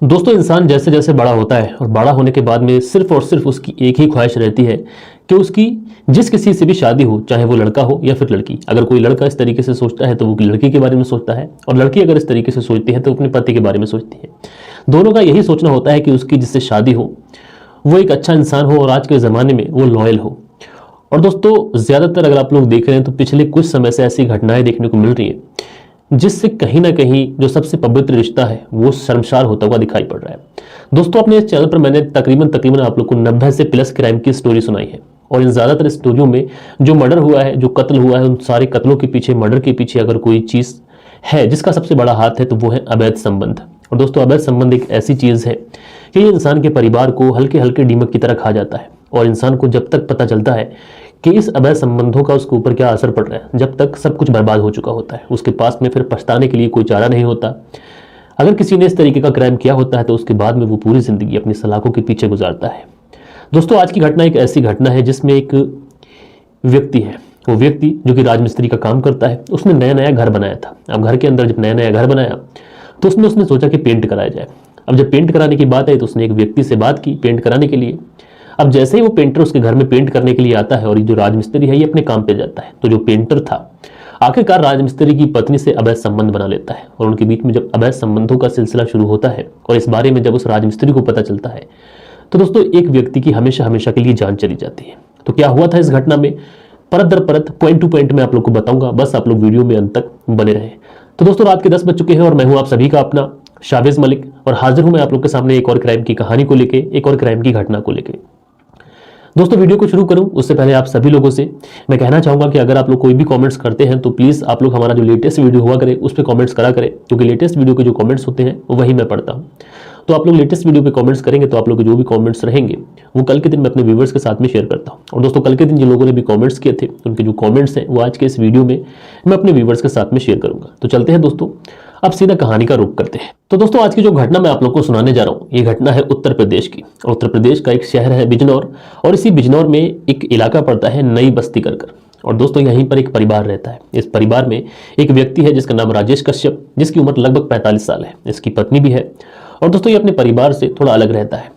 दोस्तों, इंसान जैसे जैसे बड़ा होता है और बड़ा होने के बाद में सिर्फ और सिर्फ उसकी एक ही ख्वाहिश रहती है कि उसकी जिस किसी से भी शादी हो, चाहे वो लड़का हो या फिर लड़की। अगर कोई लड़का इस तरीके से सोचता है तो वो लड़की के बारे में सोचता है, और लड़की अगर इस तरीके से सोचती है तो अपने पति के बारे में सोचती है। दोनों का यही सोचना होता है कि उसकी जिससे शादी हो वो एक अच्छा इंसान हो और आज के ज़माने में वो लॉयल हो। और दोस्तों, ज़्यादातर अगर आप लोग देख रहे हैं तो पिछले कुछ समय से ऐसी घटनाएं देखने को मिल रही हैं जिससे कहीं ना कहीं जो सबसे पवित्र रिश्ता है वो शर्मसार होता हुआ दिखाई पड़ रहा है। दोस्तों, अपने इस चैनल पर मैंने तकरीबन आप लोग को 90 से प्लस क्राइम की स्टोरी सुनाई है, और इन ज़्यादातर स्टोरियों में जो मर्डर हुआ है, जो कत्ल हुआ है, उन सारे कत्लों के पीछे, मर्डर के पीछे अगर कोई चीज़ है जिसका सबसे बड़ा हाथ है तो वो है अवैध संबंध। और दोस्तों, अवैध संबंध एक ऐसी चीज़ है कि ये इंसान के परिवार को हल्के हल्के दीमक की तरह खा जाता है, और इंसान को जब तक पता चलता है कि इस अवैध संबंधों का उसके ऊपर क्या असर पड़ रहा है, जब तक सब कुछ बर्बाद हो चुका होता है, उसके पास में फिर पछताने के लिए कोई चारा नहीं होता। अगर किसी ने इस तरीके का क्राइम किया होता है तो उसके बाद में वो पूरी जिंदगी अपनी सलाखों के पीछे गुजारता है। दोस्तों, आज की घटना एक ऐसी घटना है जिसमें एक व्यक्ति है, वो व्यक्ति जो कि राजमिस्त्री का काम करता है, उसने नया नया घर बनाया था। अब घर के अंदर जब नया नया घर बनाया तो उसने सोचा कि पेंट कराया जाए। अब जब पेंट कराने की बात आई तो उसने एक व्यक्ति से बात की पेंट कराने के लिए। अब जैसे ही वो पेंटर उसके घर में पेंट करने के लिए आता है और ये जो राजमिस्त्री है ये अपने काम पे जाता है, तो जो पेंटर था आखिरकार राजमिस्त्री की पत्नी से अवैध संबंध बना लेता है, और उनके बीच में जब अवैध संबंधों का सिलसिला शुरू होता है और इस बारे में जब उस राजमिस्त्री को पता चलता है तो दोस्तों एक व्यक्ति की हमेशा हमेशा के लिए जान चली जाती है। तो क्या हुआ था इस घटना में, परत दर परत, पॉइंट टू पॉइंट मैं आप लोग को बताऊंगा, बस आप लोग वीडियो में अंत तक बने रहे। तो दोस्तों, रात के 10 बज चुके हैं और मैं हूं आप सभी का अपना शावेज मलिक, और हाजिर हूं मैं आप लोग के सामने एक और क्राइम की कहानी को लेके, एक और क्राइम की घटना को लेके। दोस्तों, वीडियो को शुरू करूं उससे पहले आप सभी लोगों से मैं कहना चाहूंगा कि अगर आप लोग कोई भी कमेंट्स करते हैं तो प्लीज़ आप लोग हमारा जो लेटेस्ट वीडियो हुआ करे उस पर कमेंट्स करा करें, क्योंकि लेटेस्ट वीडियो के जो कमेंट्स होते हैं वही मैं पढ़ता हूं। तो आप लोग लेटेस्ट वीडियो पे कमेंट्स करेंगे तो आप लोग के जो भी कमेंट्स रहेंगे वो कल के दिन मैं अपने व्यूवर्स के साथ में शेयर करता हूँ। और दोस्तों, कल के दिन जिन लोगों ने भी कमेंट्स किए थे उनके जो कमेंट्स हैं वो आज के इस वीडियो में मैं अपने व्यूवर्स के साथ में शेयर करूंगा। तो चलते हैं दोस्तों, अब सीधा कहानी का रुख करते हैं। तो दोस्तों, आज की जो घटना मैं आप लोग को सुनाने जा रहा हूँ ये घटना है उत्तर प्रदेश की। और उत्तर प्रदेश का एक शहर है बिजनौर, और इसी बिजनौर में एक इलाका पड़ता है नई बस्ती कर। और दोस्तों, यहीं पर एक परिवार रहता है। इस परिवार में एक व्यक्ति है जिसका नाम राजेश कश्यप, जिसकी उम्र लगभग 45 साल है। इसकी पत्नी भी है, और दोस्तों ये अपने परिवार से थोड़ा अलग रहता है।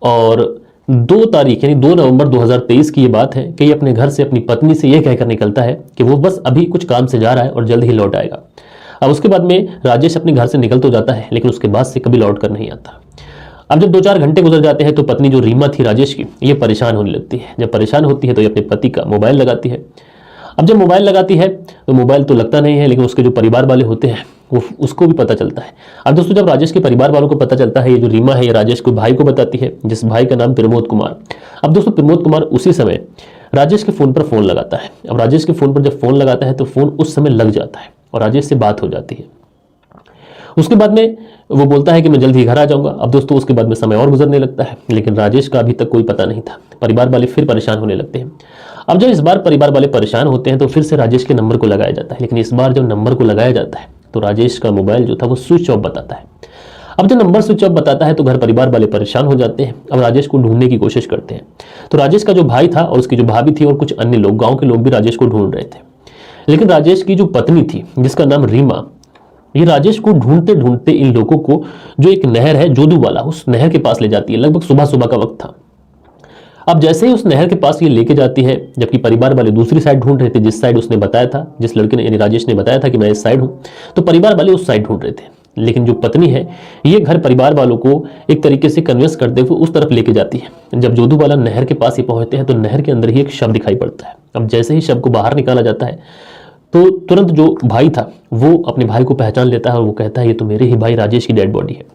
और 2 तारीख यानी 2 नवंबर 2023 की ये बात है कि ये अपने घर से अपनी पत्नी से ये कहकर निकलता है कि वो बस अभी कुछ काम से जा रहा है और जल्द ही लौट आएगा। अब उसके बाद में राजेश अपने घर से निकल तो जाता है, लेकिन उसके बाद से कभी लौट कर नहीं आता। अब जब 2-4 घंटे गुजर जाते हैं तो पत्नी जो रीमा थी राजेश की, ये परेशान होने लगती है। जब परेशान होती है तो ये अपने पति का मोबाइल लगाती है। अब जब मोबाइल लगाती है तो मोबाइल तो लगता नहीं है, लेकिन उसके जो परिवार वाले होते हैं वो उसको भी पता चलता है। अब दोस्तों, जब राजेश के परिवार वालों को पता चलता है, ये जो रीमा है ये राजेश को भाई को बताती है, जिस भाई का नाम प्रमोद कुमार। अब दोस्तों, प्रमोद कुमार उसी समय राजेश के फोन पर फोन लगाता है। अब राजेश के फोन पर जब फोन लगाता है तो फोन उस समय लग जाता है और राजेश से बात हो जाती है। उसके बाद में वो बोलता है कि मैं जल्द ही घर आ जाऊंगा। अब दोस्तों, उसके बाद में समय और गुजरने लगता है, लेकिन राजेश का अभी तक कोई पता नहीं था। परिवार वाले फिर परेशान होने लगते हैं। अब जब इस बार परिवार वाले परेशान होते हैं तो फिर से राजेश के नंबर को लगाया जाता है, लेकिन इस बार जब नंबर को लगाया जाता है तो राजेश का मोबाइल जो था वो स्विच ऑफ बताता है। अब जब नंबर स्विच ऑफ बताता है तो घर परिवार वाले परेशान हो जाते हैं। अब राजेश को ढूंढने की कोशिश करते हैं। तो राजेश का जो भाई था और उसकी जो भाभी थी और कुछ अन्य लोग, गाँव के लोग भी राजेश को ढूंढ रहे थे, लेकिन राजेश की जो पत्नी थी जिसका नाम रीमा, ये राजेश को ढूंढते ढूंढते इन लोगों को जो एक नहर है जोदू वाला, उस नहर के पास ले जाती है। लगभग सुबह सुबह का वक्त था। अब जैसे ही उस नहर के पास ये लेके जाती है, जबकि परिवार वाले दूसरी साइड ढूंढ रहे थे, जिस साइड उसने बताया था, जिस लड़के ने यानी राजेश ने बताया था कि मैं इस साइड हूं, तो परिवार वाले उस साइड ढूंढ रहे थे। लेकिन जो पत्नी है ये घर परिवार वालों को एक तरीके से कन्विंस करते हुए उस तरफ लेके जाती है। जब जोदू वाला नहर के पास ही पहुंचते हैं तो नहर के अंदर ही एक शव दिखाई पड़ता है। अब जैसे ही शव को बाहर निकाला जाता है तो तुरंत जो भाई था वो अपने भाई को पहचान लेता है और वो कहता है ये तो मेरे ही भाई राजेश की डेड बॉडी है।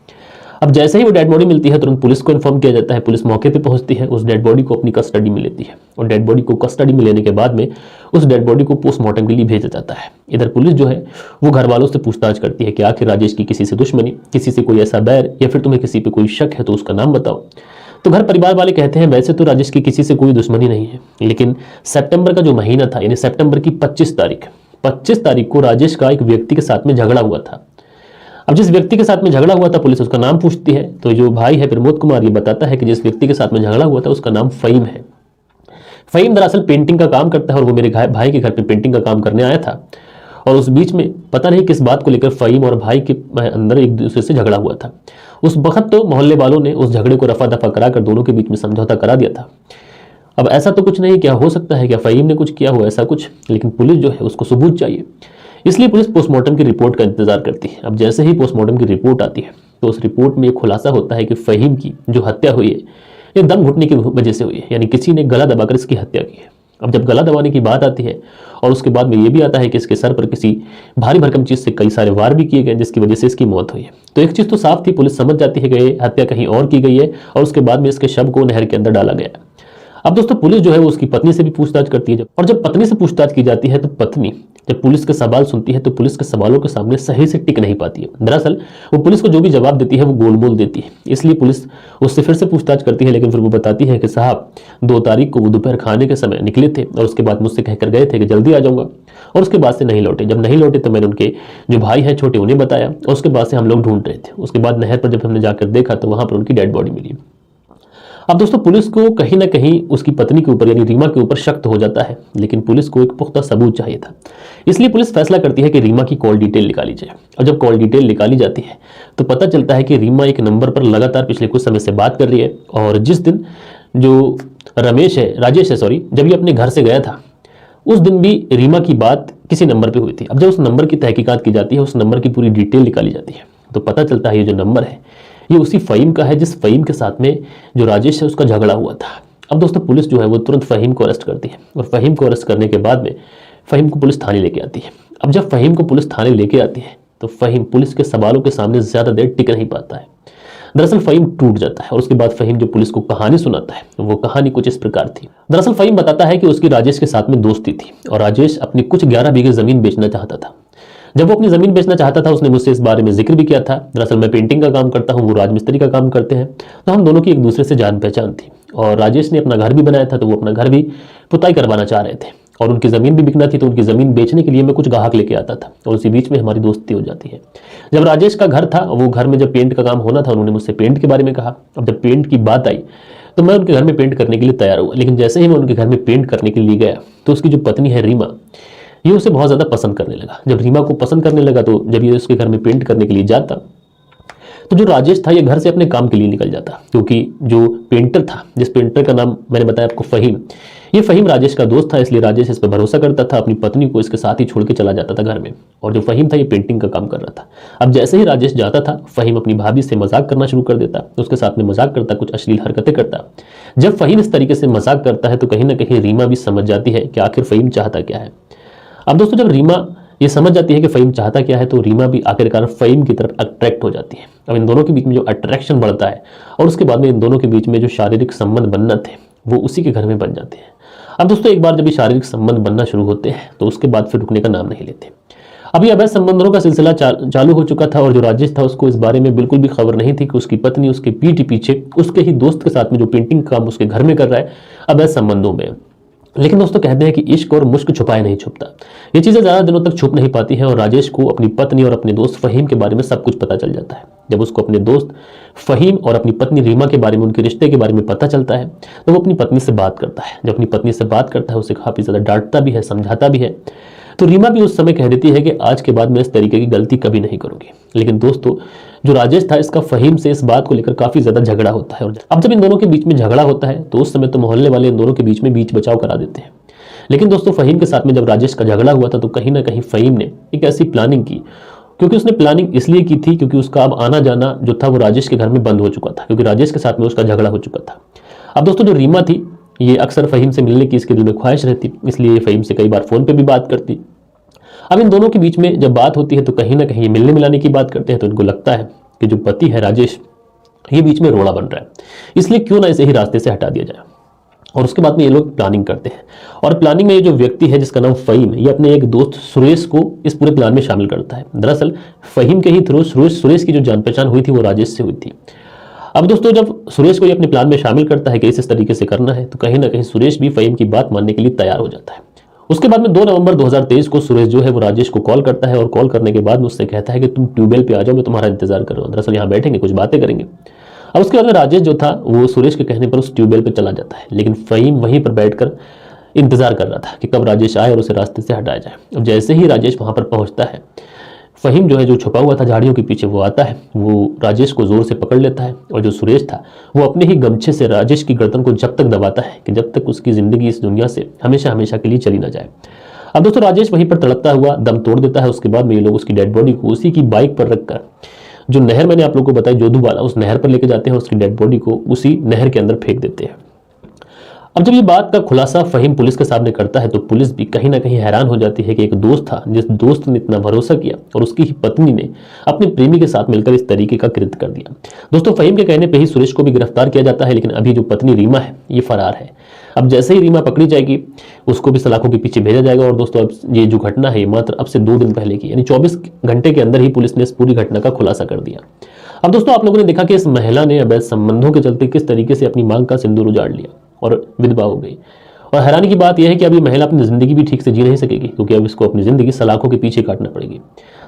अब जैसे ही वो डेड बॉडी मिलती है तुरंत पुलिस को इन्फॉर्म किया जाता है। पुलिस मौके पे पहुंचती है, उस डेड बॉडी को अपनी कस्टडी में लेती है, और डेड बॉडी को कस्टडी में लेने के बाद में उस डेड बॉडी को पोस्टमार्टम के लिए भेजा जाता है। इधर पुलिस जो है वो घर वालों से पूछताछ करती है कि आखिर राजेश की किसी से दुश्मनी, किसी से कोई ऐसा बैर, या फिर तुम्हें किसी पे कोई शक है तो उसका नाम बताओ। तो घर परिवार वाले कहते हैं वैसे तो राजेश की किसी से कोई दुश्मनी नहीं है, लेकिन सितंबर का जो महीना था यानी सितंबर की 25 तारीख को राजेश का एक व्यक्ति के साथ में झगड़ा हुआ था। अब जिस व्यक्ति के साथ में झगड़ा हुआ था पुलिस उसका नाम पूछती है, तो जो भाई है प्रमोद कुमार ये बताता है कि जिस व्यक्ति के साथ में झगड़ा हुआ था उसका नाम फहीम है। फहीम दरअसल पेंटिंग का काम करता है और वो मेरे भाई के घर पे पेंटिंग का काम करने आया था, और उस बीच में पता नहीं किस बात को लेकर फहीम और भाई के अंदर एक दूसरे से झगड़ा हुआ था। उस वक्त तो मोहल्ले वालों ने उस झगड़े को रफा दफा कराकर दोनों के बीच में समझौता करा दिया था। अब ऐसा तो कुछ नहीं, क्या हो सकता है, क्या फ़हीम ने कुछ किया हो ऐसा कुछ, लेकिन पुलिस जो है उसको सबूत चाहिए। इसलिए पुलिस पोस्टमार्टम की रिपोर्ट का इंतजार करती है। अब जैसे ही पोस्टमार्टम की रिपोर्ट आती है तो उस रिपोर्ट में एक खुलासा होता है कि फ़हीम की जो हत्या हुई है ये दम घुटने की वजह से हुई है, यानी किसी ने गला दबाकर इसकी हत्या की है। अब जब गला दबाने की बात आती है और उसके बाद में ये भी आता है कि इसके सर पर किसी भारी भरकम चीज़ से कई सारे वार भी किए गए जिसकी वजह से इसकी मौत हुई है, तो एक चीज़ तो साफ थी, पुलिस समझ जाती है कि ये हत्या कहीं और की गई है और उसके बाद में इसके शव को नहर के अंदर डाला गया है। अब दोस्तों पुलिस जो है वो उसकी पत्नी से भी पूछताछ करती है, और जब पत्नी से पूछताछ की जाती है तो पत्नी जब पुलिस के सवाल सुनती है तो पुलिस के सवालों के सामने सही से टिक नहीं पाती है। दरअसल वो पुलिस को जो भी जवाब देती है वो गोल मोल देती है, इसलिए पुलिस उससे फिर से पूछताछ करती है, लेकिन फिर वो बताती है कि साहब 2 तारीख को वो दोपहर खाने के समय निकले थे और उसके बाद मुझसे कहकर गए थे कि जल्दी आ जाऊंगा, और उसके बाद से नहीं लौटे। जब नहीं लौटे तो मैंने उनके जो भाई हैं छोटे उन्हें बताया और उसके बाद से हम लोग ढूंढ रहे थे। उसके बाद नहर पर जब हमने जाकर देखा तो वहां पर उनकी डेड बॉडी मिली। अब दोस्तों पुलिस को कहीं ना कहीं उसकी पत्नी के ऊपर यानी रीमा के ऊपर शक तो हो जाता है, लेकिन पुलिस को एक पुख्ता सबूत चाहिए था। इसलिए पुलिस फैसला करती है कि रीमा की कॉल डिटेल निकाली जाए, और जब कॉल डिटेल निकाली जाती है तो पता चलता है कि रीमा एक नंबर पर लगातार पिछले कुछ समय से बात कर रही है, और जिस दिन जो राजेश है जब ये अपने घर से गया था उस दिन भी रीमा की बात किसी नंबर पर हुई थी। अब जब उस नंबर की तहकीकात की जाती है, उस नंबर की पूरी डिटेल निकाली जाती है, तो पता चलता है ये जो नंबर है ये उसी फ़हीम का है जिस फ़हीम के साथ में जो राजेश है उसका झगड़ा हुआ था। अब दोस्तों पुलिस जो है वो तुरंत फ़हीम को अरेस्ट करती है, और फ़हीम को अरेस्ट करने के बाद में फ़हीम को पुलिस थाने लेके आती है। अब जब फ़हीम को पुलिस थाने लेके आती है तो फ़हीम पुलिस के सवालों के सामने ज़्यादा देर टिक नहीं पाता है। दरअसल फ़हीम टूट जाता है, और उसके बाद फ़हीम जो पुलिस को कहानी सुनाता है वो कहानी कुछ इस प्रकार थी। दरअसल फ़हीम बताता है कि उसकी राजेश के साथ में दोस्ती थी, और राजेश अपनी कुछ 11 बीघे ज़मीन बेचना चाहता था। जब वो अपनी ज़मीन बेचना चाहता था उसने मुझसे इस बारे में जिक्र भी किया था। दरअसल मैं पेंटिंग का काम करता हूँ, वो राजमिस्त्री का काम करते हैं, तो हम दोनों की एक दूसरे से जान पहचान थी। और राजेश ने अपना घर भी बनाया था, तो वो अपना घर भी पुताई करवाना चाह रहे थे, और उनकी ज़मीन भी बिकना थी, तो उनकी ज़मीन बेचने के लिए मैं कुछ ग्राहक लेके आता था, और उसी बीच में हमारी दोस्ती हो जाती है। जब राजेश का घर था वो घर में जब पेंट का काम होना था उन्होंने मुझसे पेंट के बारे में कहा। अब जब पेंट की बात आई तो मैं उनके घर में पेंट करने के लिए तैयार हुआ, लेकिन जैसे ही मैं उनके घर में पेंट करने के लिए गया तो उसकी जो पत्नी है रीमा ये उसे बहुत ज़्यादा पसंद करने लगा। जब रीमा को पसंद करने लगा तो जब ये उसके घर में पेंट करने के लिए जाता तो जो राजेश था ये घर से अपने काम के लिए निकल जाता, क्योंकि जो पेंटर था, जिस पेंटर का नाम मैंने बताया आपको फ़हीम, ये फ़हीम राजेश का दोस्त था, इसलिए राजेश इस पर भरोसा करता था, अपनी पत्नी को इसके साथ ही छोड़ के चला जाता था घर में, और जो फ़हीम था ये पेंटिंग का काम कर रहा था। अब जैसे ही राजेश जाता था फ़हीम अपनी भाभी से मजाक करना शुरू कर देता, उसके साथ में मजाक करता, कुछ अश्लील हरकतें करता। जब फ़हीम इस तरीके से मजाक करता है तो कहीं ना कहीं रीमा भी समझ जाती है कि आखिर फ़हीम चाहता क्या है। अब दोस्तों जब रीमा ये समझ जाती है कि फ़हीम चाहता क्या है तो रीमा भी आखिरकार फ़हीम की तरफ अट्रैक्ट हो जाती है। अब इन दोनों के बीच में जो अट्रैक्शन बढ़ता है और उसके बाद में इन दोनों के बीच में जो शारीरिक संबंध बनना थे वो उसी के घर में बन जाते हैं। अब दोस्तों एक बार जब ये शारीरिक संबंध बनना शुरू होते हैं तो उसके बाद फिर रुकने का नाम नहीं लेते। अभी अवैध संबंधों का सिलसिला चालू हो चुका था, और जो राजेश था उसको इस बारे में बिल्कुल भी खबर नहीं थी कि उसकी पत्नी उसके पीठ पीछे उसके ही दोस्त के साथ में जो पेंटिंग काम उसके घर में कर रहा है अवैध संबंधों में। लेकिन दोस्तों कहते हैं कि इश्क और मुश्क छुपाए नहीं छुपता, ये चीज़ें ज़्यादा दिनों तक छुप नहीं पाती हैं, और राजेश को अपनी पत्नी और अपने दोस्त फ़हीम के बारे में सब कुछ पता चल जाता है। जब उसको अपने दोस्त फ़हीम और अपनी पत्नी रीमा के बारे में, उनके रिश्ते के बारे में पता चलता है तो वो अपनी पत्नी से बात करता है। जब अपनी पत्नी से बात करता है उसे काफ़ी ज़्यादा डांटता भी है, समझाता भी है, तो रीमा भी उस समय कह देती है कि आज के बाद मैं इस तरीके की गलती कभी नहीं करूंगी। लेकिन दोस्तों जो राजेश था इसका फ़हीम से इस बात को लेकर काफ़ी ज़्यादा झगड़ा होता है, और अब जब इन दोनों के बीच में झगड़ा होता है तो उस समय तो मोहल्ले वाले इन दोनों के बीच में बीच बचाव करा देते हैं। लेकिन दोस्तों फ़हीम के साथ में जब राजेश का झगड़ा हुआ था तो कहीं ना कहीं फ़हीम ने एक ऐसी प्लानिंग की, क्योंकि उसने प्लानिंग इसलिए की थी क्योंकि उसका अब आना जाना जो था वो राजेश के घर में बंद हो चुका था, क्योंकि राजेश के साथ में उसका झगड़ा हो चुका था। अब दोस्तों जो रीमा थी ये अक्सर फ़हीम से मिलने की इसके दिल में ख्वाहिश रहती, इसलिए फ़हीम से कई बार फ़ोन पर भी बात करती। अब इन दोनों के बीच में जब बात होती है तो कहीं ना कहीं मिलने मिलाने की बात करते हैं, तो इनको लगता है कि जो पति है राजेश ये बीच में रोड़ा बन रहा है, इसलिए क्यों ना इसे ही रास्ते से हटा दिया जाए। और उसके बाद में ये लोग प्लानिंग करते हैं, और प्लानिंग में ये जो व्यक्ति है जिसका नाम फ़हीम है ये अपने एक दोस्त सुरेश को इस पूरे प्लान में शामिल करता है। दरअसल फ़हीम के ही थ्रू सुरेश की जो जान पहचान हुई थी वो राजेश से हुई थी। अब दोस्तों जब सुरेश को ये अपने प्लान में शामिल करता है कि इस तरीके से करना है तो कहीं ना कहीं सुरेश भी फ़हीम की बात मानने के लिए तैयार हो जाता है। उसके बाद में 2 नवंबर 2023 को सुरेश जो है वो राजेश को कॉल करता है, और कॉल करने के बाद मुझसे कहता है कि तुम ट्यूबवेल पे आ जाओ, मैं तुम्हारा इंतजार कर रहा हूँ, दरअसल यहाँ बैठेंगे कुछ बातें करेंगे। अब उसके बाद में राजेश जो था वो सुरेश के कहने पर उस ट्यूबवेल पे चला जाता है, लेकिन फ़हीम वहीं पर बैठकर इंतजार कर रहा था कि कब राजेश आए और उसे रास्ते से हटाया जाए। अब जैसे ही राजेश वहां पर पहुंचता है फ़हीम जो है, जो छुपा हुआ था झाड़ियों के पीछे, वो आता है, वो राजेश को ज़ोर से पकड़ लेता है और जो सुरेश था वो अपने ही गमछे से राजेश की गर्दन को जब तक दबाता है कि जब तक उसकी ज़िंदगी इस दुनिया से हमेशा हमेशा के लिए चली ना जाए। अब दोस्तों राजेश वहीं पर तड़पता हुआ दम तोड़ देता है। उसके बाद में ये लोग उसकी डेड बॉडी को उसी की बाइक पर रखकर जो नहर मैंने आप लोगों को बताई जोधू वाला, उस नहर पर लेके जाते हैं, उसकी डेड बॉडी को उसी नहर के अंदर फेंक देते हैं। अब जब ये बात का खुलासा फ़हीम पुलिस के सामने करता है तो पुलिस भी कहीं ना कहीं हैरान हो जाती है कि एक दोस्त था, जिस दोस्त ने इतना भरोसा किया और उसकी ही पत्नी ने अपने प्रेमी के साथ मिलकर इस तरीके का कृत्य कर दिया। दोस्तों फ़हीम के कहने पे ही सुरेश को भी गिरफ्तार किया जाता है, लेकिन अभी जो पत्नी रीमा है ये फरार है। अब जैसे ही रीमा पकड़ी जाएगी उसको भी सलाखों के पीछे भेजा जाएगा। और दोस्तों अब ये जो घटना है मात्र अब से 2 दिन पहले की, यानी 24 घंटे के अंदर ही पुलिस ने इस पूरी घटना का खुलासा कर दिया। अब दोस्तों आप लोगों ने देखा कि इस महिला ने अवैध संबंधों के चलते किस तरीके से अपनी मांग का सिंदूर उजाड़ लिया और विधवा हो गई। और हैरानी की बात यह है कि अब ये महिला अपनी जिंदगी भी ठीक से जी नहीं सकेगी, क्योंकि अब इसको अपनी जिंदगी सलाखों के पीछे काटना पड़ेगी।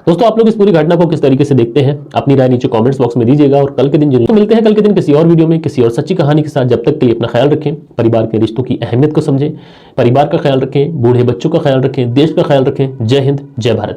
दोस्तों आप लोग इस पूरी घटना को किस तरीके से देखते हैं, अपनी राय नीचे कमेंट्स बॉक्स में दीजिएगा। और कल के दिन जरूर मिलते हैं, कल के दिन किसी और वीडियो में किसी और सच्ची कहानी के साथ। जब तक के लिए अपना ख्याल रखें, परिवार के रिश्तों की अहमियत को समझें, परिवार का ख्याल रखें, बूढ़े बच्चों का ख्याल रखें, देश का ख्याल रखें। जय हिंद, जय भारत।